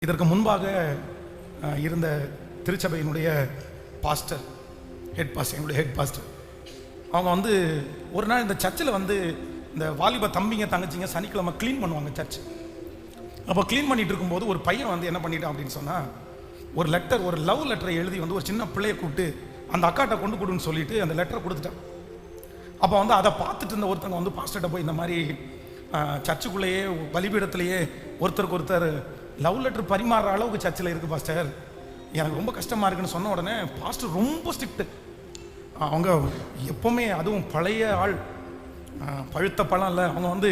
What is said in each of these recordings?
இதற்கு முன்பாக இருந்த திருச்சபையினுடைய பாஸ்டர், என்னுடைய ஹெட் பாஸ்டர், அவங்க வந்து ஒரு நாள் இந்த சர்ச்சில் வந்து இந்த வாலிப தம்பிங்க தங்கச்சிங்க சனிக்கிழமை க்ளீன் பண்ணுவாங்க சர்ச். அப்போ க்ளீன் பண்ணிட்டு இருக்கும்போது ஒரு பையன் வந்து என்ன பண்ணிட்டான் அப்படின்னு சொன்னால், ஒரு லவ் லெட்டரை எழுதி வந்து ஒரு சின்ன பிள்ளையை கூப்பிட்டு அந்த அக்காட்ட கொண்டு கொடுன்னு சொல்லிட்டு அந்த லெட்டரை கொடுத்துட்டான். அப்போ வந்து அதை பார்த்துட்டு இருந்த ஒருத்தங்க வந்து பாஸ்டர்கிட்ட போய் இந்த மாதிரி சர்ச்சுக்குள்ளேயே பலிபீடத்திலேயே ஒருத்தருக்கு ஒருத்தர் லவ் லெட்டர் பரிமாறுற அளவுக்கு சர்ச்சில் இருக்குது பாஸ்டர், எனக்கு ரொம்ப கஷ்டமாக இருக்குன்னு சொன்ன உடனே பாஸ்டர் ரொம்ப ஸ்ட்ரிக்ட்டு. அவங்க எப்போவுமே அதுவும் பழைய ஆள், பழுத்த பழம் இல்லை, அவங்க வந்து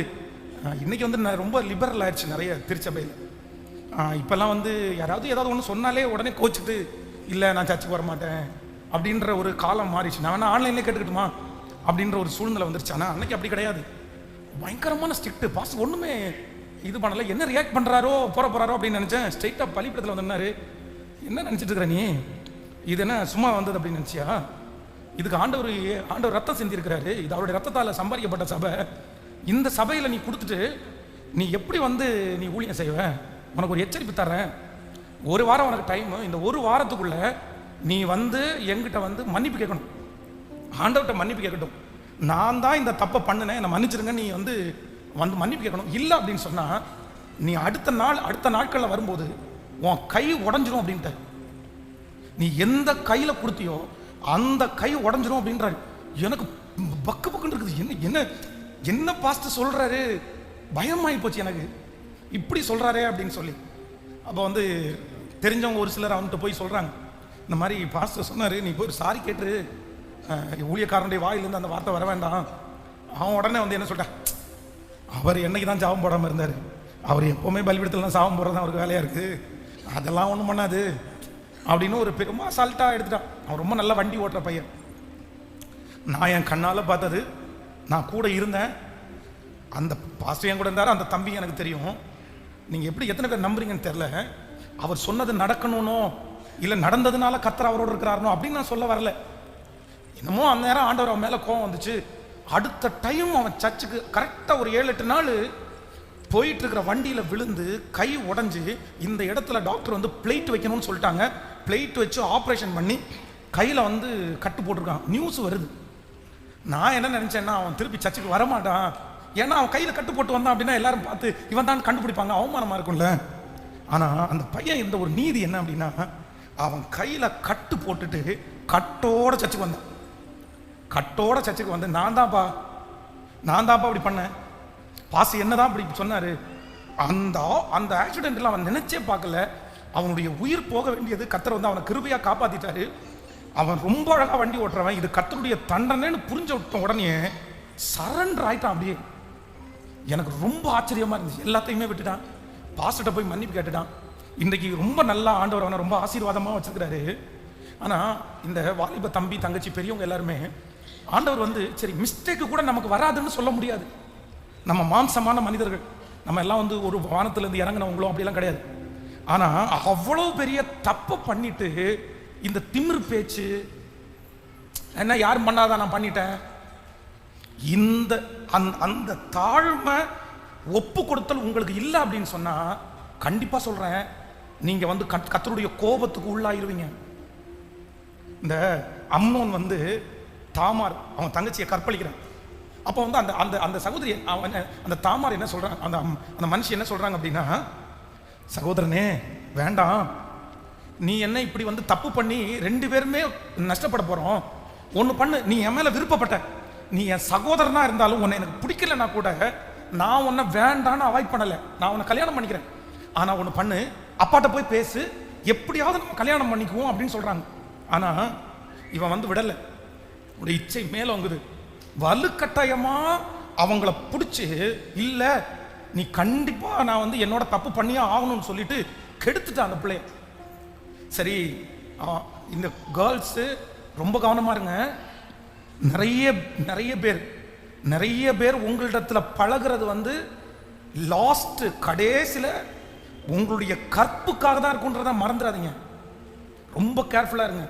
இன்றைக்கி வந்து ரொம்ப லிபரல் ஆயிடுச்சு நிறைய திருச்சபையில். இப்போல்லாம் வந்து யாராவது ஏதாவது ஒன்று சொன்னாலே உடனே கோச்சிட்டு இல்லை நான் சர்ச்சுக்கு வர மாட்டேன் அப்படின்ற ஒரு காலம் மாறிடுச்சு. நான் வேணா ஆன்லைன்லேயே கேட்டுக்கிட்டுமா அப்படின்ற ஒரு சூழ்நிலை வந்துருச்சு. ஆனால் அன்னைக்கு அப்படி கிடையாது, பயங்கரமான ஸ்ட்ரிக்ட்டு. பாஸ்டர் ஒன்றுமே இது பண்ணலை, என்ன ரியாக்ட் பண்ணுறாரோ போகிறாரோ அப்படின்னு நினச்சேன். ஸ்ட்ரெயிட்டாக பலிபீடத்தில் வந்தாரு. என்ன நினச்சிட்டு இருக்கிற நீ, இது என்ன சும்மா வந்தது அப்படின்னு நினச்சியா? இதுக்கு ஆண்டவர் ரத்தம் செஞ்சிருக்கிறாரு, இது அவருடைய ரத்தத்தால் சம்பாதிக்கப்பட்ட சபை. இந்த சபையில் நீ கொடுத்துட்டு நீ எப்படி வந்து நீ ஊழியம் செய்வ? உனக்கு ஒரு எச்சரிப்பு தரேன், ஒரு வாரம் உனக்கு டைம். இந்த ஒரு வாரத்துக்குள்ள நீ வந்து எங்கிட்ட வந்து மன்னிப்பு கேட்கணும், ஆண்டவர்கிட்ட மன்னிப்பு கேட்கட்டும். நான் தான் இந்த தப்பை பண்ணினேன், என்னை மன்னிச்சிருங்க, நீ வந்து மன்னிப்பு கேட்கணும். இல்லை அப்படின்னு சொன்னால் நீ அடுத்த நாட்களில் வரும்போது உன் கை உடஞ்சிரும் அப்படின்ட்டு. நீ எந்த கையில் கொடுத்தியோ அந்த கை உடஞ்சிரும் அப்படின்றாரு. எனக்கு பக்கு பக்குன்னு இருக்குது. என்ன என்ன பாஸ்டர் சொல்கிறாரு, பயமாகி போச்சு எனக்கு, இப்படி சொல்கிறாரே அப்படின்னு சொல்லி. அப்போ வந்து தெரிஞ்சவங்க ஒரு சிலர் அவன்கிட்ட போய் சொல்கிறாங்க, இந்த மாதிரி பாஸ்டர் சொன்னார், நீ போய் ஒரு சாரி கேட்டு ஊழியக்காரனுடைய வாயிலிருந்து அந்த வார்த்தை வர வேண்டாம். அவன் உடனே வந்து என்ன சொல்லிட்டான், அவர் என்னைக்கு தான் சாபம் போடாமல் இருந்தார், அவர் எப்போவுமே பலிபீடத்தில் சாபம் போடுறது தான் அவருக்கு வேலையாக இருக்குது, அதெல்லாம் ஒன்றும் பண்ணாது அப்படின்னு ஒரு பெருமா அசால்ட்டாக எடுத்துட்டான். அவன் ரொம்ப நல்லா வண்டி ஓட்டுற பையன். நான் என் கண்ணால் பார்த்தது, நான் கூட இருந்தேன், அந்த பாஸ்டர் என் கூட இருந்தார், அந்த தம்பி எனக்கு தெரியும். நீங்கள் எப்படி எத்தனை பேர் நம்புறீங்கன்னு தெரில. அவர் சொன்னது நடக்கணும்னோ இல்லை நடந்ததுனால கர்த்தர் அவரோடு இருக்கிறாருனோ அப்படின்னு நான் சொல்ல வரல. என்னமோ அந்த நேரம் ஆண்டவர் அவன் மேலே கோவம் வந்துச்சு. அடுத்த டைம் அவன் சர்ச்சுக்கு கரெக்டாக ஒரு 7-8 நாள் போயிட்டு இருக்கிற வண்டியில் விழுந்து கை உடஞ்சி, இந்த இடத்துல டாக்டர் வந்து பிளேட் வைக்கணும்னு சொல்லிட்டாங்க. பிளேட் வச்சு ஆப்ரேஷன் பண்ணி கையில் வந்து கட்டு போட்டிருக்கான். நியூஸ் வருது. நான் என்ன நினச்சேன்னா, அவன் திருப்பி சர்ச்சுக்கு வரமாட்டான், ஏன்னா அவன் கையில் கட்டு போட்டு வந்தான் அப்படின்னா எல்லாரும் பார்த்து இவன் தான் கண்டுபிடிப்பாங்க, அவமானமாக இருக்கும்ல. ஆனால் அந்த பையன் இந்த ஒரு நீதி என்ன அப்படின்னா, அவன் கையில் கட்டு போட்டுட்டு கட்டோட சர்ச்சுக்கு வந்தான். கட்டோட சர்ச்சுக்கு வந்து நான் தான்ப்பா அப்படி பண்ணேன், பாஸ் என்னதான் அப்படி சொன்னார். அந்த ஆக்சிடென்ட்ல அவன் நினைச்சே பார்க்கல. அவனுடைய உயிர் போக வேண்டியது கர்த்தர் வந்து அவனை கிருபையாக காப்பாற்றிட்டாரு. அவன் ரொம்ப அழகாக வண்டி ஓட்டுறவன், இது கர்த்தருடைய தண்டனைன்னு புரிஞ்ச விட்ட உடனே சரண்டர் ஆயிட்டான். அப்படியே எனக்கு ரொம்ப ஆச்சரியமாக இருந்துச்சு. எல்லாத்தையுமே விட்டுட்டான், பாஸ்டர்கிட்ட போய் மன்னிப்பு கேட்டுட்டான். இன்றைக்கு ரொம்ப நல்லா ஆண்டவர் அவனை ரொம்ப ஆசீர்வாதமாக வச்சிருக்கிறாரு. ஆனால் இந்த வாலிப தம்பி தங்கச்சி பெரியவங்க எல்லாருமே ஆண்டவர் வந்து சரி மிஸ்டேக்கு கூட நமக்கு வராதுன்னு சொல்ல முடியாது. நம்ம மாம்சமான மனிதர்கள், நம்ம எல்லாம் வந்து ஒரு வானத்திலேருந்து இறங்கினவங்களும் அப்படிலாம் கிடையாது. ஆனால் அவ்வளோ பெரிய தப்பை பண்ணிட்டு இந்த திமிரு பேச்சு என்ன யாரும் பண்ணாதான் நான் பண்ணிட்டேன், இந்த அந்த தாழ்மை ஒப்பு கொடுத்தல் உங்களுக்கு இல்லை அப்படின்னு சொன்னால் கண்டிப்பாக சொல்கிறேன், நீங்கள் வந்து கர்த்தருடைய கோபத்துக்கு உள்ளாயிருவீங்க. இந்த அம்னோன் வந்து தாமார் அவன் தங்கச்சியை கற்பழிக்கிறான். அப்போ வந்து அந்த அந்த சகோதரி அந்த தாமார் என்ன சொல்கிறாங்க, அந்த மனுஷி என்ன சொல்கிறாங்க அப்படின்னா, சகோதரனே வேண்டாம், நீ என்ன இப்படி வந்து தப்பு பண்ணி 2 பேருமே நஷ்டப்பட போகிறோம். ஒன்று பண்ணு, நீ என் மேலே விருப்பப்பட்ட, நீ என் சகோதரனாக இருந்தாலும் உன்னை எனக்கு பிடிக்கலன்னா கூட நான் உன்னை வேண்டான்னு அவாய்ட் பண்ணலை, நான் உன்னை கல்யாணம் பண்ணிக்கிறேன். ஆனால் ஒன்று பண்ணு, அப்பாட்ட போய் பேசு, எப்படியாவது நம்ம கல்யாணம் பண்ணிக்குவோம் அப்படின்னு சொல்கிறாங்க. ஆனால் இவன் வந்து விடலை, உடைய இச்சை மேலே வந்துது. வலுக்கட்டாயமாக அவங்கள பிடிச்சி இல்லை நீ கண்டிப்பாக நான் வந்து என்னோட தப்பு பண்ணியே ஆகணும்னு சொல்லிட்டு கெடுத்துட்டான் அந்த பிள்ளைய. சரி, இந்த கேர்ள்ஸு ரொம்ப கவனமாக இருங்க. நிறைய பேர் உங்களிடத்துல பழகிறது வந்து லாஸ்ட் கடைசியில் உங்களுடைய கற்புக்காக தான் இருக்குன்றத மறந்துடாதீங்க. ரொம்ப கேர்ஃபுல்லாக இருங்க,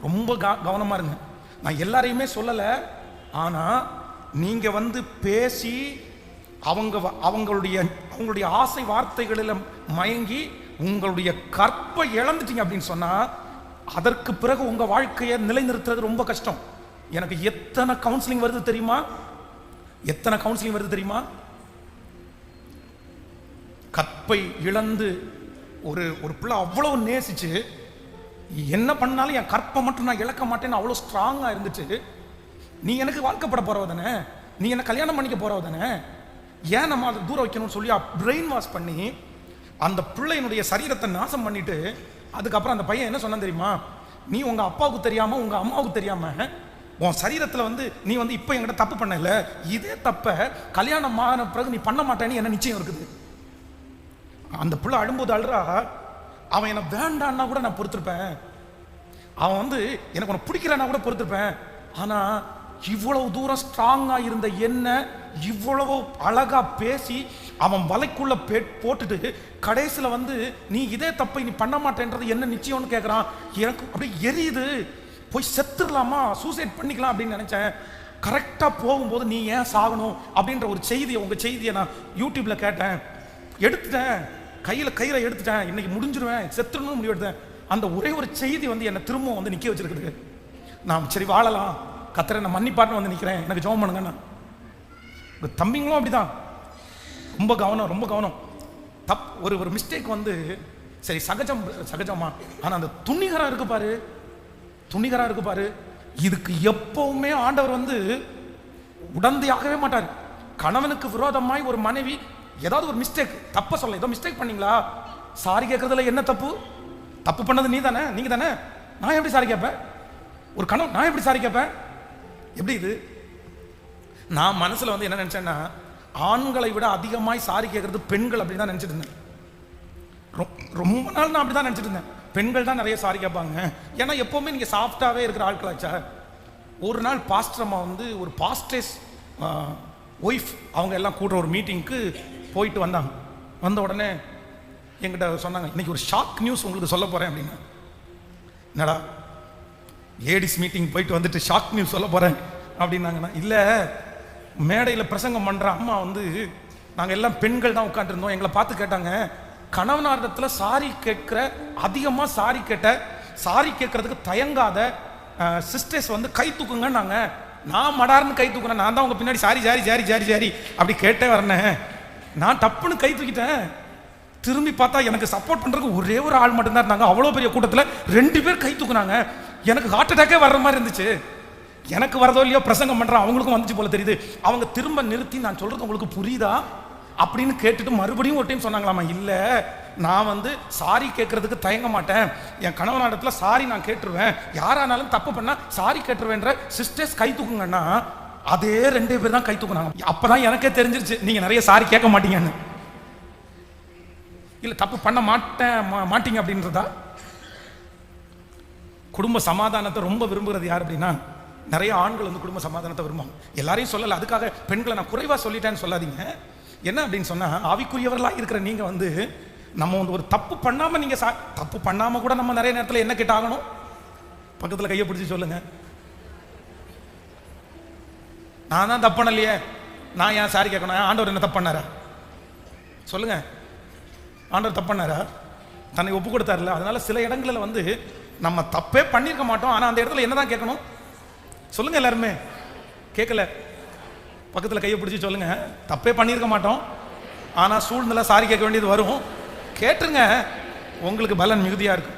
ரொம்ப கவனமாக இருங்க. நான் எல்லாரையுமே சொல்லலை, ஆனால் நீங்கள் வந்து பேசி அவங்களுடைய ஆசை வார்த்தைகளில் மயங்கி உங்களுடைய கற்பை இழந்துட்டீங்க அப்படின்னு சொன்னா அதற்கு பிறகு உங்க வாழ்க்கையை நிலைநிறுத்துறது ரொம்ப கஷ்டம். எனக்கு எத்தனை கவுன்சிலிங் வருது தெரியுமா? எத்தனை கவுன்சிலிங் வருது தெரியுமா? கற்பை இழந்து ஒரு ஒரு பிள்ளை அவ்வளவு நேசிச்சு என்ன பண்ணாலும் என் கற்பை மட்டும் நான் இழக்க மாட்டேன்னு அவ்வளோ ஸ்ட்ராங்காக இருந்துச்சு. நீ எனக்கு வாழ்க்கப்பட போறவ தானே, நீ என்ன கல்யாணம் பண்ணிக்க போறவ தானே, ஏன் நம்ம அதை தூரம் வைக்கணும்னு சொல்லி பிரெயின் வாஷ் பண்ணி அந்த பிள்ளையினுடைய சரீரத்தை நாசம் பண்ணிட்டு அதுக்கப்புறம் அந்த பையன் என்ன சொன்னான் தெரியுமா? நீ உங்க அப்பாவுக்கு தெரியாம உங்க அம்மாவுக்கு தெரியாம உன் சரீரத்தில் வந்து நீ வந்து இப்போ என்கிட்ட தப்பு பண்ணல, இதே தப்ப கல்யாணம் ஆன பிறகு நீ பண்ண மாட்டேன்னு என்ன நிச்சயம் இருக்குது. அந்த பிள்ளை அழும்போது அழுறா, அவன் என்ன வேண்டான்னா கூட நான் பொறுத்திருப்பேன், அவன் வந்து எனக்கு உனக்கு பிடிக்கிறான்னா கூட பொறுத்திருப்பேன், ஆனா இவ்வளவு தூரம் ஸ்ட்ராங்கா இருந்த என்ன இவ்வளவு அழகா பேசி அவன் வலைக்குள்ள போட்டுட்டு கடைசியில வந்து நீ இதே தப்பை நீ பண்ண மாட்டேன்றது என்ன நிச்சயம்னு கேட்கறான். எனக்கு அப்படியே எரியுது, போய் செத்துடலாமா, சூசைட் பண்ணிக்கலாம் அப்படின்னு நினைச்சேன். கரெக்டா போகும்போது நீ ஏன் சாகணும் அப்படின்ற ஒரு செய்தியை, உங்க செய்தியை நான் யூடியூப்ல கேட்டேன், எடுத்துட்டேன், கையில எடுத்துட்டேன், இன்னைக்கு முடிஞ்சிருவேன், செத்துடணும்னு முடிவு எடுத்தேன். அந்த ஒரே ஒரு செய்தி வந்து என்னை திரும்ப வந்து நிக்க வச்சிருக்குது. நான் சரி வாழலாம், கத்தரை நான் மன்னிப்பாட்டு வந்து நிற்கிறேன், எனக்கு ஜெபம் பண்ணுங்கண்ணா. தம்பிங்களும் அப்படிதான், ரொம்ப கவனம், ரொம்ப கவனம். ஒரு மிஸ்டேக் வந்து சரி சகஜமா, ஆனா அந்த துணிகரா இருக்கு பாரு, இதுக்கு எப்பவுமே ஆண்டவர் வந்து உடந்தையாகவே மாட்டார். கணவனுக்கு விரோதமாய் ஒரு மனைவி ஏதாவது ஒரு மிஸ்டேக், தப்ப சொல்ல, ஏதோ மிஸ்டேக் பண்ணீங்களா, சாரி கேட்கறதுல என்ன தப்பு பண்ணது நீ தானே, நீங்க தானே, நான் எப்படி சாரி கேட்பேன்? ஒரு கணவன் நான் எப்படி சாரி கேட்பேன்? எப்படி இது? நான் மனசுல வந்து என்ன நினைச்சேன்னா, ஆண்களை விட அதிகமாய் சாரி கேட்கறது பெண்கள் அப்படின்னு தான் நினைச்சிட்டு இருந்தேன். ரொம்ப நாள் நான் அப்படிதான் நினைச்சிட்டு இருந்தேன், பெண்கள் தான் நிறைய சாரி கேட்பாங்க, ஏன்னா எப்பவுமே நீங்க சாஃப்டாவே இருக்கிற ஆட்களாச்சா. ஒரு நாள் பாஸ்டர் அம்மா வந்து ஒரு பாஸ்டர்ஸ் ஒய்ஃப் அவங்க எல்லாம் கூடுற ஒரு மீட்டிங்க்கு போயிட்டு வந்தாங்க. வந்த உடனே என்கிட்ட சொன்னாங்க, இன்னைக்கு ஒரு ஷாக் நியூஸ் உங்களுக்கு சொல்ல போறேன் அப்படின்னா. என்னடா லேடிஸ் மீட்டிங் போயிட்டு வந்துட்டு ஷாக் நியூஸ் சொல்ல போறேன் அப்படின்னாங்கன்னா, இல்ல மேடையில் பிரசங்கம் பண்ற அம்மா வந்து நாங்கள் எல்லாம் பெண்கள் தான் உட்காந்துருந்தோம், எங்களை பார்த்து கேட்டாங்க, கணவனாரிடத்தில் சாரி கேட்கிற அதிகமாக சாரி கேட்கறதுக்கு தயங்காத சிஸ்டர்ஸ் வந்து கை தூக்குங்கன்னாங்க. நான் மடார்னு கை தூக்குறேன், நான் தான் உங்க பின்னாடி sorry sorry sorry sorry sorry அப்படி கேட்டே வரேன். நான் டப்புன்னு கை தூக்கிட்டேன், திரும்பி பார்த்தா எனக்கு சப்போர்ட் பண்றதுக்கு ஒரே ஒரு ஆள் மட்டும்தான் இருந்தாங்க. அவ்வளோ பெரிய கூட்டத்தில் 2 பேர் கை தூக்குனாங்க. எனக்கு ஹார்ட் அட்டாக்கே வர்ற மாதிரி இருந்துச்சு. எனக்கு வரதோ இல்லையோ பிரசங்கம் பண்றேன், அவங்களுக்கும் வந்துச்சு போல தெரியுது. அவங்க திரும்ப நிறுத்தி, நான் சொல்றது உங்களுக்கு புரியுதா அப்படின்னு கேட்டுட்டு மறுபடியும் ஒரு டைம் சொன்னாங்களாமா, இல்ல நான் வந்து சாரி கேட்கறதுக்கு தயங்க மாட்டேன், என் கணவனிடத்துல சாரி நான் கேட்டுருவேன், யாரானாலும் தப்பு பண்ணா சாரி கேட்டுருவேன்ற சிஸ்டர்ஸ் கை தூக்குங்கன்னா, அதே 2 பேர் தான் கை தூக்குனாங்க. அப்பதான் எனக்கே தெரிஞ்சிருச்சு நீங்க நிறைய சாரி கேட்க மாட்டீங்கன்னு. இல்ல தப்பு பண்ண மாட்டீங்க அப்படின்றதா. குடும்ப சமாதானத்தை ரொம்ப விரும்புகிறது யார் அப்படின்னா, நிறைய ஆண்கள் வந்து குடும்ப சமாதானத்தை விரும்புவாங்க. எல்லாரையும் சொல்லல, அதுக்காக பெண்களை நான் குறைவா சொல்லிட்டேன்னு சொல்லாதீங்க. என்ன அப்படின்னு சொன்னா, ஆவிக்குரியவர்களாக இருக்கிற நீங்க வந்து நம்ம வந்து ஒரு தப்பு பண்ணாம, நீங்க தப்பு பண்ணாம கூட நம்ம நிறைய நேரத்தில் என்ன கேட்டாகணும்? பக்கத்துல கையை பிடிச்சி சொல்லுங்க, நான் தான் தப்பு பண்ணலையே, நான் ஏன் சாரி கேட்கணும்? ஆண்டவர் என்ன தப்பு பண்ணாரா? சொல்லுங்க, ஆண்டவர் தப்பு பண்ணாரா? தன்னை ஒப்பு கொடுத்தாருல. அதனால சில இடங்களில் வந்து நம்ம தப்பே பண்ணிருக்க மாட்டோம், ஆனா அந்த இடத்துல என்னதான் கேட்கணும்? சொல்லுங்க எல்லாருமே. கேட்கல? பக்கத்துல கையை பிடிச்சி சொல்லுங்க, தப்பே பண்ணிருக்க மாட்டோம், ஆனா சூழ்நிலை சாரி கேட்க வேண்டியது வரும். கேட்டுருங்க, உங்களுக்கு பலன் மிகுதியா இருக்கும்.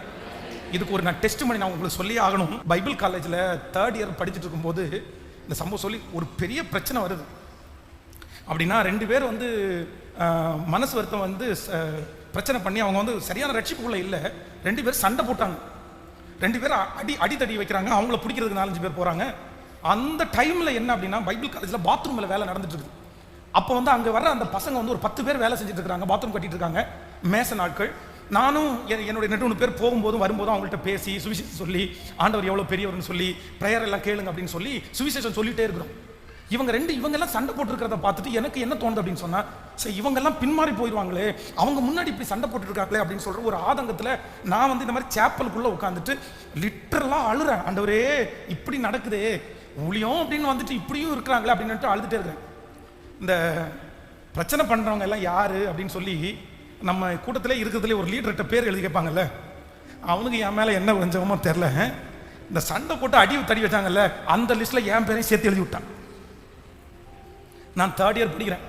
இதுக்கு ஒரு நான் டெஸ்ட் பண்ணி நான் உங்களுக்கு சொல்லி ஆகணும். பைபிள் காலேஜில் 3rd இயர் படிச்சுட்டு இருக்கும்போது இந்த சம்பவம் சொல்லி ஒரு பெரிய பிரச்சனை வருது. அப்படின்னா 2 பேர் வந்து மனசு வருத்தம் வந்து பிரச்சனை பண்ணி அவங்க வந்து சரியான ரட்சிப்புக்குள்ள இல்லை, 2 பேர் சண்டை போட்டாங்க, 2 பேர் அடித்தடி வைக்கிறாங்க, அவங்கள பிடிக்கிறதுக்கு 4-5 பேர் போறாங்க. அந்த டைம்ல என்ன அப்படின்னா, பைபிள் காலேஜில் பாத்ரூம்ல வேலை நடந்துட்டு இருக்கு. அப்போ வந்து அங்கே வர அந்த பசங்க வந்து ஒரு 10 பேர் வேலை செஞ்சுட்டு இருக்காங்க, பாத்ரூம் கட்டிட்டு இருக்காங்க, மேச நாட்கள். நானும் என்னுடைய 2 பேர் போகும்போதும் வரும்போதும் அவங்கள்ட்ட பேசி சுவிசேஷம் சொல்லி, ஆண்டவர் எவ்வளோ பெரியவர்னு சொல்லி, ப்ரேயர் எல்லாம் கேளுங்க அப்படின்னு சொல்லி சுவிசேஷம் சொல்லிட்டே இருக்கிறோம். இவங்க எல்லாம் சண்டை போட்டு இருக்கிறத பார்த்துட்டு எனக்கு என்ன தோணுது அப்படின்னு சொன்னா, சரி இவங்க எல்லாம் பின்மாறி போயிடுவாங்களே, அவங்க முன்னாடி இப்படி சண்டை போட்டு இருக்காங்களே அப்படின்னு சொல்ற ஒரு ஆதங்கத்துல நான் வந்து இந்த மாதிரி சேப்பலுக்குள்ள உட்காந்துட்டு லிட்டரலா அழுறேன். ஆண்டவரே இப்படி நடக்குதே, ஊழியம் அப்படின்னு வந்துட்டு இப்படியும் இருக்கிறாங்களே அப்படின்னு அழுதுட்டே இருக்கிறேன். இந்த பிரச்சனை பண்றவங்க எல்லாம் யாரு அப்படின்னு சொல்லி நம்ம கூட்டத்திலே இருக்கிறதுலே ஒரு லீடர்கிட்ட பேர் எழுதி கேட்பாங்கல்ல, அவனுக்கு என் மேலே என்ன கொஞ்சமோ தெரில, இந்த சண்டை போட்டு அடி தடி வச்சாங்கல்ல, அந்த லிஸ்ட்டில் என் பேரையும் சேர்த்து எழுதி விட்டான். நான் 3rd இயர் படிக்கிறேன்.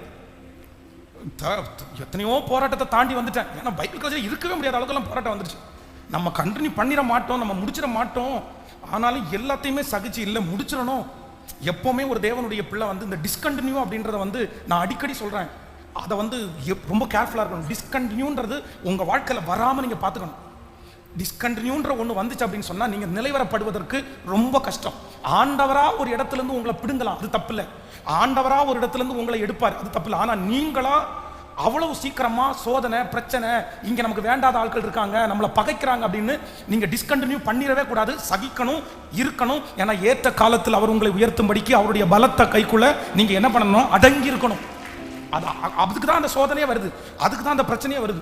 எத்தனையோ போராட்டத்தை தாண்டி வந்துட்டேன். ஏன்னா பைபிள் காலேஜில் இருக்கவே முடியாத அளவுக்குலாம் போராட்டம் வந்துருச்சு. நம்ம கண்டினியூ பண்ணிட மாட்டோம், நம்ம முடிச்சிட மாட்டோம். ஆனாலும் எல்லாத்தையுமே சகிச்சு இல்லை முடிச்சிடணும். எப்போவுமே ஒரு தேவனுடைய பிள்ளை வந்து இந்த டிஸ்கண்டினியூ அப்படின்றத வந்து நான் அடிக்கடி சொல்கிறேன். அதை வந்து ரொம்ப கேர்ஃபுல்லாக இருக்கணும். டிஸ்கண்டினியூன்றது உங்கள் வாழ்க்கையில் வராமல் நீங்கள் பார்த்துக்கணும். டிஸ்கண்டினியூன்ற ஒன்று வந்துச்சு அப்படின்னு சொன்னால் நீங்கள் நிலைவரப்படுவதற்கு ரொம்ப கஷ்டம். ஆண்டவராக ஒரு இடத்துலேருந்து உங்களை பிடுங்கலாம், அது தப்பு இல்லை. ஆண்டவராக ஒரு இடத்துலேருந்து உங்களை எடுப்பார், அது தப்பு இல்லை. ஆனால் நீங்களா அவ்வளவு சீக்கிரமா சோதனை பிரச்சனை, இங்க நமக்கு வேண்டாத ஆட்கள் இருக்காங்க, நம்மளை பகைக்கிறாங்க அப்படின்னு நீங்க டிஸ்கண்டினியூ பண்ணிடவே கூடாது. சகிக்கணும், இருக்கணும். ஏன்னா ஏற்ற காலத்தில் அவர் உங்களை உயர்த்தும்படிக்கு அவருடைய பலத்த கைக்குள்ள நீங்க என்ன பண்ணணும்? அடங்கி இருக்கணும். அதுக்கு தான் அந்த சோதனையே வருது, அதுக்கு தான் அந்த பிரச்சனையே வருது.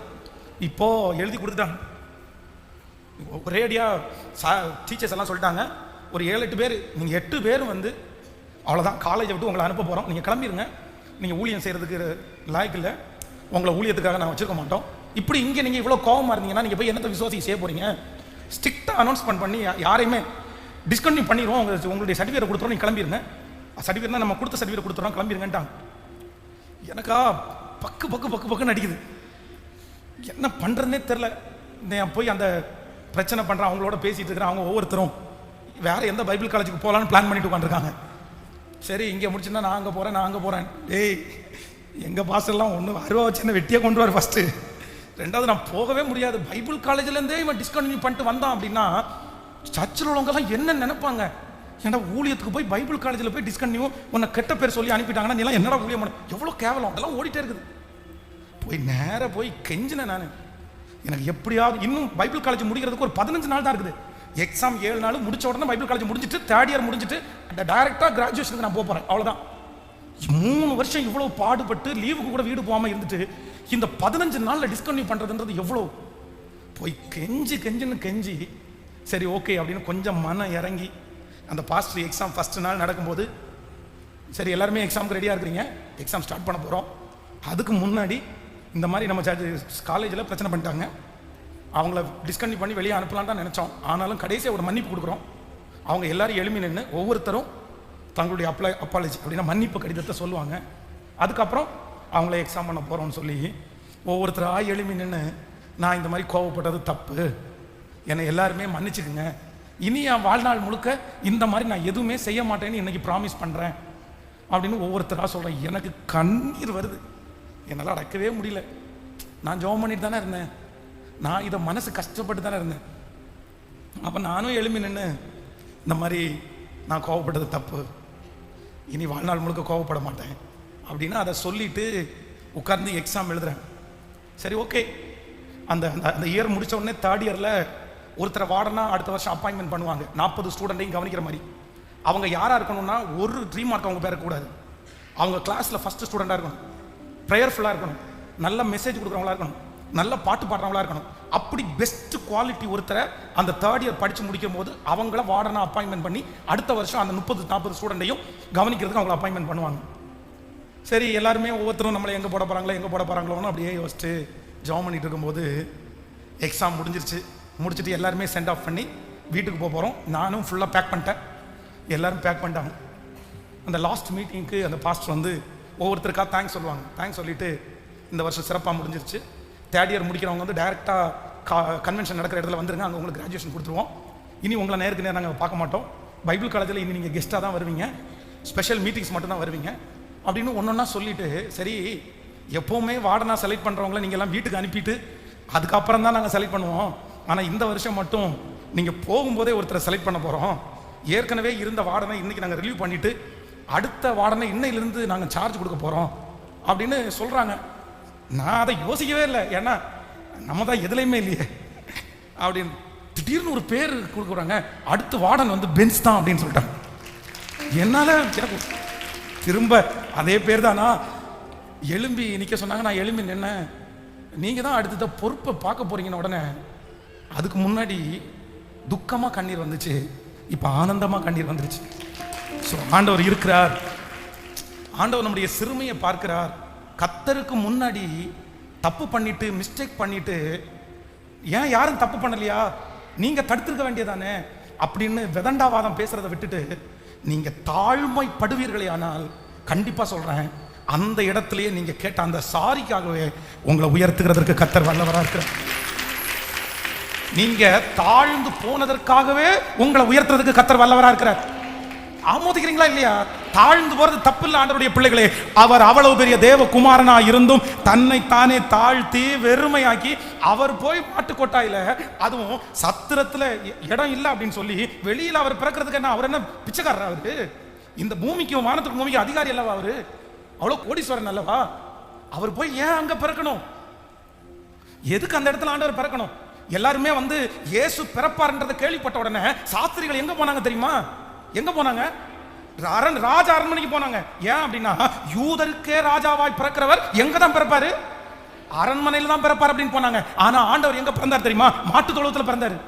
இப்போ எழுதி கொடுத்துட்டாங்க ஒரேடியா, டீச்சர்ஸ் எல்லாம் சொல்லிட்டாங்க, ஒரு 7-8 பேர், நீங்கள் 8 பேரும் வந்து அவ்வளோதான், காலேஜை விட்டு உங்களை அனுப்ப போகிறோம், நீங்கள் கிளம்பிடுங்க, நீங்கள் ஊழியம் செய்கிறதுக்கு லாய்க்கு இல்லை, உங்களை ஊழியத்துக்காக நான் வச்சுருக்க மாட்டோம். இப்படி இங்கே நீங்கள் இவ்வளோ கோபமாக இருந்தீங்கன்னா நீங்கள் போய் என்னத்தை விசுவாசி செய்ய போகிறீங்க? ஸ்ட்ரிக்டாக அனௌன்ஸ்மெண்ட் பண்ணி யாரையுமே டிஸ்கண்டினியூ பண்ணிடுவோம், உங்களுடைய சர்டிஃபிகேட் கொடுத்துறோம், நீங்கள் கிளம்பிடுங்க. சர்டிஃபிகேட்னா நம்ம கொடுத்த சர்டிஃபிகேட் கொடுத்துறோம், கிளம்பிடுங்கன்ட்டாங்க. எனக்கா பக்கு பக்கு பக்கு பக்குன்னு அடிக்குது. என்ன பண்ணுறதுனே தெரில. நான் போய் அந்த பிரச்சனை பண்ணுறேன், அவங்களோட பேசிகிட்டு இருக்கிறேன். அவங்க ஒவ்வொருத்தரும் வேறு எந்த பைபிள் காலேஜுக்கு போகலான்னு பிளான் பண்ணிட்டு உட்காந்துருக்காங்க. சரி இங்கே முடிச்சுன்னா நான் அங்கே போகிறேன், நான் அங்கே போகிறேன். ஏய், எங்கள் பாசெல்லாம் ஒன்று அருவா வச்சு என்ன வெட்டியே கொண்டு வர ஃபஸ்ட்டு. 2வது நான் போகவே முடியாது. பைபிள் காலேஜ்லேருந்தே இவன் டிஸ்கண்டினியூ பண்ணிட்டு வந்தான் அப்படின்னா சர்ச்சில் உள்ளவங்கெல்லாம் என்ன நினைப்பாங்க? ஏன்னா ஊழியத்துக்கு போய் பைபிள் காலேஜில் போய் டிஸ்கண்டினியூ உன்னை கெட்ட பேர் சொல்லி அனுப்பிட்டாங்கன்னா நீலாம் என்னடா ஊழியம் பண்ண, எவ்வளோ கேவலம். அதெல்லாம் ஓடிட்டே இருக்குது. போய் நேராக போய் கெஞ்சினேன் நான். எனக்கு எப்படியாவது இன்னும் பைபிள் காலேஜ் முடிக்கிறதுக்கு ஒரு 15 நாள் தான் இருக்குது. எக்ஸாம் 7 நாள் முடிச்ச உடனே பைபிள் காலேஜ் முடிஞ்சிட்டு 3rd இயர் முடிஞ்சிட்டு டைரக்டாக கிராஜுவேஷனுக்கு நான் போகிறேன். அவ்வளோதான். 3 வருஷம் இவ்வளோ பாடுபட்டு லீவுக்கு கூட வீடு போகாமல் இருந்துட்டு இந்த 15 நாளில் டிஸ்கண்டினியூ பண்ணுறதுன்றது எவ்வளோ? போய் கெஞ்சி சரி ஓகே அப்படின்னு கொஞ்சம் மனம் இறங்கி அந்த பாஸ்டர் எக்ஸாம் ஃபஸ்ட்டு நாள் நடக்கும்போது, சரி எல்லாருமே எக்ஸாமுக்கு ரெடியாக இருக்கிறீங்க, எக்ஸாம் ஸ்டார்ட் பண்ண போகிறோம். அதுக்கு முன்னாடி இந்த மாதிரி நம்ம காலேஜில் பிரச்சனை பண்ணிட்டாங்க, அவங்கள டிஸ்கண்டினியூ பண்ணி வெளியே அனுப்பலான்னு தான் நினச்சோம். ஆனாலும் கடைசியாக ஒரு மன்னிப்பு கொடுக்குறோம். அவங்க எல்லாரும் எழுமி நின்று ஒவ்வொருத்தரும் தங்களுடைய அப்பாலஜி அப்படின்னா மன்னிப்பு கடிதத்தை சொல்லுவாங்க. அதுக்கப்புறம் அவங்கள எக்ஸாம் பண்ண போகிறோம்னு சொல்லி ஒவ்வொருத்தராக எழுமி நின்று, நான் இந்த மாதிரி கோவப்பட்டது தப்பு, என்னை எல்லாருமே மன்னிச்சுக்குங்க, இனி என் வாழ்நாள் முழுக்க இந்த மாதிரி நான் எதுவுமே செய்ய மாட்டேன்னு இன்னைக்கு ப்ராமிஸ் பண்ணுறேன் அப்படின்னு ஒவ்வொருத்தராக சொல்கிறேன். எனக்கு கண்ணீர் வருது, என்னால் அடக்கவே முடியல. நான் ஜெபம் பண்ணிட்டு தானே இருந்தேன், நான் இதை மனசு கஷ்டப்பட்டு தானே இருந்தேன். அப்போ நானும் எழுப்பி நின்று இந்த மாதிரி நான் கோவப்பட்டது தப்பு, இனி வாழ்நாள் முழுக்க கோவப்பட மாட்டேன் அப்படின்னு அதை சொல்லிட்டு உட்கார்ந்து எக்ஸாம் எழுதுறேன். சரி ஓகே, அந்த அந்த இயர் முடித்த உடனே 3rd இயரில் ஒருத்தரை வார்டனா அடுத்த வருஷம் அப்பாயின்மெண்ட் பண்ணுவாங்க, 40 ஸ்டூடெண்ட்டையும் கவனிக்கிற மாதிரி. அவங்க யாராக இருக்கணும்னா ஒரு ட்ரீம் மார்க் அவங்க பேரக்கூடாது, அவங்க கிளாஸில் ஃபஸ்ட்டு ஸ்டூடெண்ட்டாக இருக்கணும், ப்ரேயர்ஃபுல்லாக இருக்கணும், நல்ல மெசேஜ் கொடுக்குறவங்களா இருக்கணும், நல்ல பாட்டு பாடுறவங்களா இருக்கணும். அப்படி பெஸ்ட் குவாலிட்டி ஒருத்தரை அந்த 3rd இயர் படித்து முடிக்கும் போது அவங்கள வார்டனா அப்பாயின்மெண்ட் பண்ணி அடுத்த வருஷம் அந்த 30-40 ஸ்டூடெண்ட்டையும் கவனிக்கிறதுக்கு அவங்கள அப்பாயின்மெண்ட் பண்ணுவாங்க. சரி எல்லாருமே ஒவ்வொருத்தரும் நம்மளை எங்கே போட போகிறாங்களோன்னு அப்படியே யோசிச்சு ஜாம் பண்ணிட்டு இருக்கும்போது எக்ஸாம் முடிச்சுட்டு எல்லாருமே சென்ட் ஆஃப் பண்ணி வீட்டுக்கு போகிறோம். நானும் ஃபுல்லாக பேக் பண்ணிட்டேன், எல்லோரும் பேக் பண்ணிட்டாங்க. அந்த லாஸ்ட் மீட்டிங்க்கு அந்த பாஸ்டர் வந்து ஒவ்வொருத்தருக்காக தேங்க்ஸ் சொல்லுவாங்க. தேங்க்ஸ் சொல்லிவிட்டு இந்த வருஷம் சிறப்பாக முடிஞ்சிருச்சு, 3rd இயர் முடிக்கிறவங்க வந்து டைரெக்டாக கன்வென்ஷன் நடக்கிற இடத்துல வந்துருங்க, அங்கே உங்களுக்கு கிராஜுவேஷன் கொடுத்துருவோம், இனி உங்களை நேருக்கு நேரம் நாங்கள் பார்க்க மாட்டோம், பைபிள் காலேஜில் இனி நீங்கள் கெஸ்ட்டாக தான் வருவீங்க, ஸ்பெஷல் மீட்டிங்ஸ் மட்டும் தான் வருவீங்க அப்படின்னு ஒன்றா சொல்லிவிட்டு, சரி எப்போவுமே வார்டனாக செலக்ட் பண்ணுறவங்கள நீங்கள் எல்லாம் வீட்டுக்கு அனுப்பிட்டு அதுக்கப்புறம் தான் நாங்கள் செலக்ட் பண்ணுவோம், ஆனால் இந்த வருஷம் மட்டும் நீங்கள் போகும்போதே ஒருத்தரை செலக்ட் பண்ண போகிறோம், ஏற்கனவே இருந்த வார்டனை இன்றைக்கி நாங்கள் ரிலீவ் பண்ணிவிட்டு அடுத்த வார்டனை இன்னையிலேருந்து நாங்கள் சார்ஜ் கொடுக்க போகிறோம் அப்படின்னு சொல்கிறாங்க. நான் அதை யோசிக்கவே இல்லை, ஏன்னா நம்ம தான் எதுலையுமே இல்லையே அப்படின்னு. திடீர்னு ஒரு பேர் கொடுக்குறாங்க, அடுத்த வார்டன் வந்து பென்ஸ் தான் அப்படின்னு சொல்லிட்டாங்க. என்னால் எனக்கு திரும்ப அதே பேர் தானா எலும்பி நிற்க சொன்னாங்க. நான் எலும்பி நின்னேன். நீங்கள் தான் அடுத்த பொறுப்பை பார்க்க போகிறீங்கன்னு உடனே அதுக்கு முன்னாடி துக்கமாக கண்ணீர் வந்துச்சு, இப்போ ஆனந்தமாக கண்ணீர் வந்துருச்சு. ஸோ ஆண்டவர் இருக்கிறார், ஆண்டவர் நம்முடைய சிறுமையை பார்க்கிறார். கர்த்தருக்கு முன்னாடி தப்பு பண்ணிட்டு மிஸ்டேக் பண்ணிட்டு ஏன் யாரும் தப்பு பண்ணலையா, நீங்க தடுத்திருக்க வேண்டியதானே அப்படின்னு விதண்டாவாதம் பேசுறதை விட்டுட்டு நீங்க தாழ்மைப்படுவீர்களே, ஆனால் கண்டிப்பா சொல்றேன், அந்த இடத்திலேயே நீங்க கேட்ட அந்த சாரிக்காகவே உங்களை உயர்த்துகிறதற்கு கர்த்தர் வல்லவரா இருக்கிறார். நீங்க தாழ்ந்து போனதற்காகவே உங்களை உயர்த்துறதுக்கு கர்த்தர் வல்லவரா இருக்கிறார். ஆமோதிக்கிறீங்களா இல்லையா? தாழ்ந்து போறது தப்பு இல்லை ஆண்டவருடைய பிள்ளைகளே. அவர் அவ்வளவு பெரிய தேவகுமாரனா இருந்தும் தன்னை தானே தாழ்த்தி வெறுமையாக்கி அவர் போய் மாட்டு கொட்டாயில, அதுவும் சத்திரத்துல இடம் இல்லை அப்படின்னு சொல்லி வெளியில அவர் பிறக்கிறதுக்கு என்ன, அவர் என்ன பிச்சைக்காரர்? அவரு இந்த பூமிக்கும் வானத்துக்கு பூமிக்கு அதிகாரி அல்லவா? அவரு அவ்வளவு கோடீஸ்வரன் அல்லவா? அவர் போய் ஏன் அங்க பிறக்கணும்? எதுக்கு அந்த இடத்துல ஆண்டவர் பிறக்கணும்? எல்லாருமே வந்து இயேசு பிறப்பார்ன்றதை கேள்விப்பட்ட உடனே சாஸ்திரிகள் எங்க போனாங்க தெரியுமா? எங்க போனாங்க? ராஜ அரண்மனைக்கு போனாங்க. ஏன் அப்படின்னா யூதருக்கே ராஜாவாய் பிறக்கிறவர் எங்க தான் பிறப்பாரு? அரண்மனையில தான் பிறப்பார் அப்படின்னு போனாங்க. ஆனா ஆண்டவர் எங்க பிறந்தார் தெரியுமா? மாட்டு தொழுவத்துல பிறந்தாரு.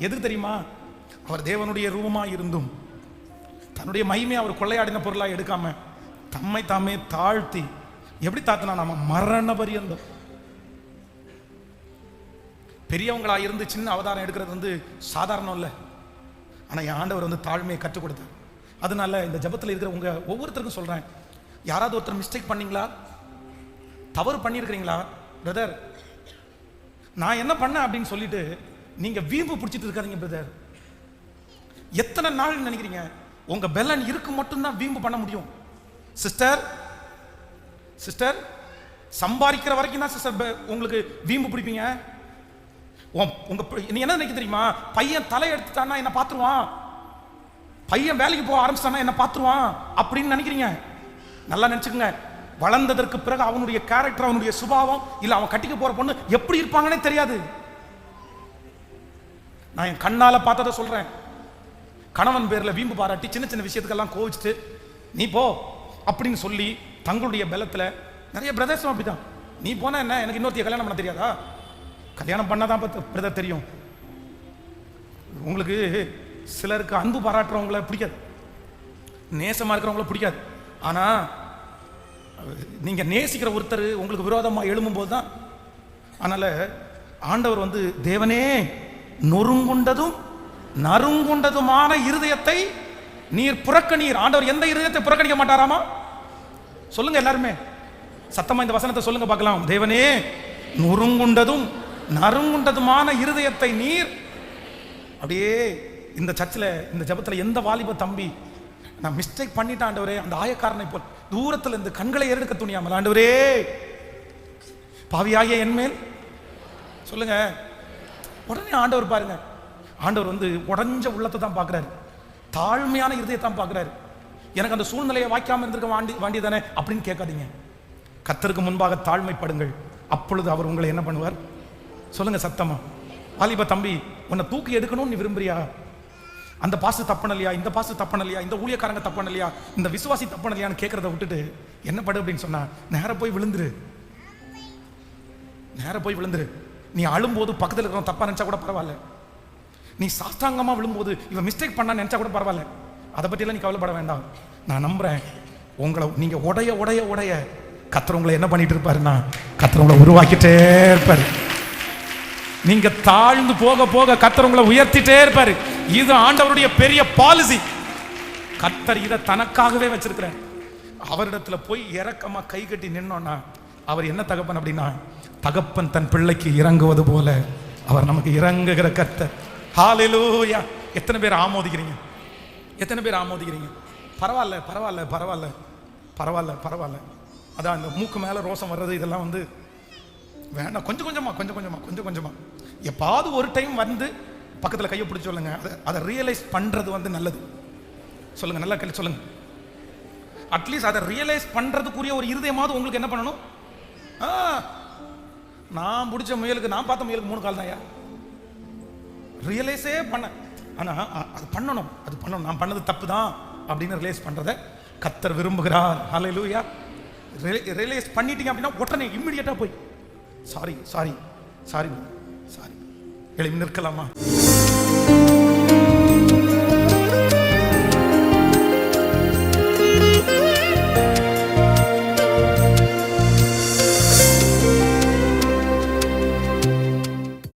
எதுக்கு தெரியுமா? அவர் தேவனுடைய ரூபமா இருந்தும் தன்னுடைய மகிமையை அவர் கொள்ளையாடின பொருளா எடுக்காம தம்மை தாமே தாழ்த்தி, எப்படி தாத்தினா, நாம மரண பரியந்தம். பெரியவங்களா இருந்து சின்ன அவதாரம் எடுக்கிறது வந்து சாதாரணம் இல்லை. ஆனா என் ஆண்டவர் வந்து தாழ்மையை கற்றுக் கொடுத்தார். அதனால இந்த ஜபத்தில் இருக்கிற உங்க ஒவ்வொருத்தருக்கும் சொல்றேன், யாராவது ஒருத்தர் மிஸ்டேக் பண்ணீங்களா, தவறு பண்ணியிருக்கிறீங்களா, பிரதர் நான் என்ன பண்ண அப்படின்னு சொல்லிட்டு நீங்க வீம்பு பிடிச்சிட்டு இருக்காதீங்க பிரதர். எத்தனை நாள் நினைக்கிறீங்க உங்க பெலன் இருக்கு மட்டும்தான் வீம்பு பண்ண முடியும். சிஸ்டர் சிஸ்டர் சம்பாதிக்கிற வரைக்கும் தான் சிஸ்டர் உங்களுக்கு வீம்பு பிடிப்பீங்க. உங்க நீ என்ன நினைக்க தெரியுமா? பையன் தலை எடுத்துட்டானா என்ன பாத்துருவான், பையன் வேலைக்கு போக ஆரம்பிச்சானா என்ன பாத்துருவான் அப்படின்னு நினைக்கிறீங்க. நல்லா நினைச்சுக்கங்க, வளர்ந்ததற்கு பிறகு அவனுடைய கேரக்டர், அவனுடைய சுபாவம், இல்ல அவன் கட்டிக்க போற பொண்ணு எப்படி இருப்பாங்கன்னே தெரியாது. நான் என் கண்ணால பார்த்ததை சொல்றேன். கணவன் பேர்ல வீம்பு பாராட்டி சின்ன சின்ன விஷயத்துக்கெல்லாம் கோவிச்சுட்டு நீ போ அப்படின்னு சொல்லி தங்களுடைய பலத்துல நிறைய பிரதர்ஸும் அப்படிதான். நீ போனா என்ன, எனக்கு இன்னொருத்திய கல்யாணம் பண்ண தெரியாதா? கல்யாணம் பண்ணாதான் பிரதர் தெரியும். உங்களுக்கு சிலருக்கு அன்பு பாராட்டுறவங்கள பிடிக்காது, நேசமா இருக்கிறவங்கள பிடிக்காது. ஆனா நீங்க நேசிக்கிற ஒருத்தர் உங்களுக்கு விரோதமா எழும்பும் போதுதான். அதனால ஆண்டவர் வந்து தேவனே நொறுங்குண்டதும் நறுங்குண்டதுமான இருதயத்தை நீர் புறக்கணீர். ஆண்டவர் எந்த இருதயத்தை புறக்கணிக்க மாட்டாராமா? சொல்லுங்க எல்லாருமே சத்தமா இந்த வசனத்தை சொல்லுங்க பார்க்கலாம். தேவனே நொறுங்குண்டதும் நறுங்குண்டதுமான இருதயத்தை நீர். அப்படியே இந்த சர்ச்சில் இந்த ஜபத்தில் எந்த வாலிப தம்பி நான் மிஸ்டேக் பண்ணிட்டேன் ஆண்டவரே, அந்த ஆயக்காரனை போல் தூரத்தில் இந்த கண்களை ஏறெடுக்க துணியாமல், ஆண்டவரே பாவியாகிய என்மேல் சொல்லுங்க. உடனே ஆண்டவர் பாருங்க, ஆண்டவர் வந்து உடஞ்ச உள்ளத்தை தான் பார்க்குறாரு, தாழ்மையான இருதயத்தை தான் பார்க்குறாரு. எனக்கு அந்த சூழ்நிலையை வாய்க்காம இருந்திருக்க வேண்டியதானே அப்படின்னு கேட்காதீங்க. கர்த்தருக்கு முன்பாக தாழ்மைப்படுங்கள், அப்பொழுது அவர் உங்களை என்ன பண்ணுவார் சொல்லுங்க சத்தமா. வாலிப தம்பி, உன்னை தூக்கி எடுக்கணும்னு நீ விரும்புறியா? அந்த பாசு தப்பனலையா, இந்த பாசு தப்பனலையா, இந்த ஊழியக்காரங்க தப்பனலையா, இந்த விசுவாசி தப்பனலையான்னு கேட்கறத விட்டுட்டு என்ன படு அப்படின்னு சொன்னா, நேர போய் விழுந்துரு, நேர போய் விழுந்துரு. நீ அழும்போது பக்கத்தில் இருக்கிறவங்க தப்பா நினைச்சா கூட பரவாயில்ல, நீ சாஷ்டாங்கமா விழும்போது இவன் மிஸ்டேக் பண்ணா நினைச்சா கூட பரவாயில்ல, அதை பற்றியெல்லாம் நீ கவலைப்பட வேண்டாம். நான் நம்புறேன் உங்களை நீங்க உடைய உடைய உடைய கர்த்தர் உங்களை என்ன பண்ணிட்டு இருப்பாருன்னா, கர்த்தர் உங்களை உருவாக்கிட்டே இருப்பாரு. நீங்க தாழ்ந்து போக போக கர்த்தர் உங்களை உயர்த்திட்டே இருப்பாரு. இது ஆண்டவருடைய பெரிய பாலிசி. கர்த்தர் இதை தனக்காகவே வச்சிருக்கிறார். அவரிடத்துல போய் இரக்கமா கை கட்டி நின்னோன்னா அவர் என்ன தகப்பன் அப்படின்னா, தகப்பன் தன் பிள்ளைக்கு இறங்குவது போல அவர் நமக்கு இறங்குகிற கர்த்தர். ஹல்லேலூயா. எத்தனை பேர் ஆமோதிக்கிறீங்க? எத்தனை பேர் ஆமோதிக்கிறீங்க? பரவாயில்ல பரவாயில்ல பரவாயில்ல பரவாயில்ல பரவாயில்ல. அதான் இந்த மூக்கு மேல ரோசம் வர்றது இதெல்லாம் வந்து வேண்டாம். கொஞ்சம் கொஞ்சமா கொஞ்சம் கொஞ்சமா கொஞ்சம் கொஞ்சமா எப்பாவது ஒரு டைம் வந்து பக்கத்தில் கையை பிடிச்சி சொல்லுங்க. அதை ரியலைஸ் பண்றது வந்து நல்லது. சொல்லுங்க, நல்லா கேள்வி சொல்லுங்க. அட்லீஸ்ட் அதை ரியலைஸ் பண்றதுக்குரிய ஒரு இருதயமாவது உங்களுக்கு என்ன பண்ணணும்? நான் பிடிச்ச முயலுக்கு, நான் பார்த்த முயலுக்கு 3 கால் தான். ரியலைஸே பண்ண, ஆனா அது பண்ணணும், அது பண்ணணும். நான் பண்ணது தப்பு தான் அப்படின்னு ரியலைஸ் பண்றதை கர்த்தர் விரும்புகிறார். ஹல்லேலூயா. ரியலைஸ் பண்ணிட்டீங்க அப்படின்னா உடனே இம்மிடியேட்டா போய் சாரி சாரி சாரி சாரி எழுப்பி நிற்கலாமா?